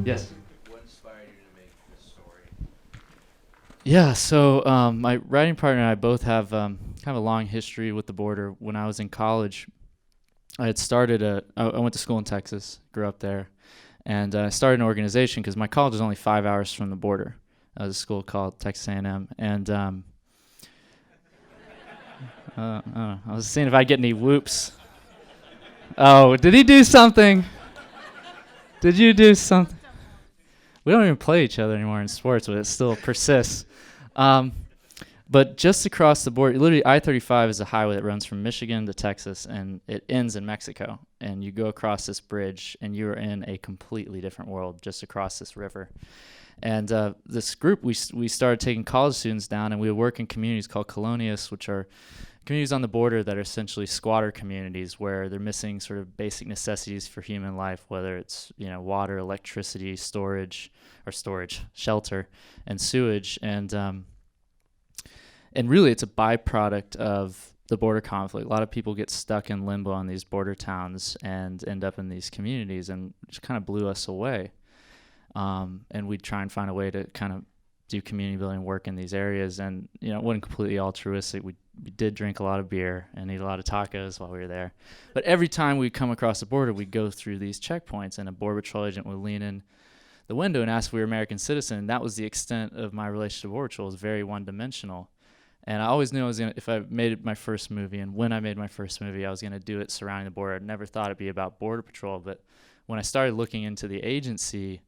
Yes. What inspired you to make this story? Yeah, so my writing partner and I both have kind of a long history with the border. When I was in college, I went to school in Texas, grew up there, and I started an organization because my college was only 5 hours from the border. I was a school called Texas A&M, and I was seeing if I get any whoops. Oh, did he do something? Did you do something? We don't even play each other anymore in sports, but it still persists. Um, but just across the border, literally I-35 is a highway that runs from Michigan to Texas, and it ends in Mexico. And you go across this bridge, and you're in a completely different world just across this river. And this group, we started taking college students down, and we would work in communities called colonias, which are communities on the border that are essentially squatter communities where they're missing sort of basic necessities for human life, whether it's water, electricity, shelter, and sewage, and really it's a byproduct of the border conflict. A lot of people get stuck in limbo on these border towns and end up in these communities, and it just kind of blew us away. And we'd try and find a way to kind of do community building work in these areas, and it wasn't completely altruistic. We did drink a lot of beer and eat a lot of tacos while we were there, but every time we come across the border, we'd go through these checkpoints, and a border patrol agent would lean in the window and ask if we were American citizen. And that was the extent of my relationship with border patrol. It was very one-dimensional, and I always knew if I made my first movie, and when I made my first movie, I was going to do it surrounding the border. I never thought it'd be about border patrol, but when I started looking into the agency,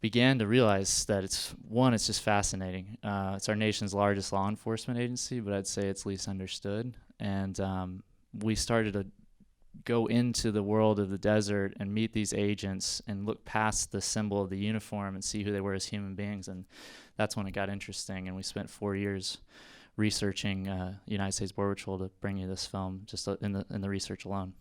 began to realize that it's just fascinating. It's our nation's largest law enforcement agency, but I'd say it's least understood. And we started to go into the world of the desert and meet these agents and look past the symbol of the uniform and see who they were as human beings. And that's when it got interesting. And we spent 4 years researching United States Border Patrol to bring you this film, just in the research alone.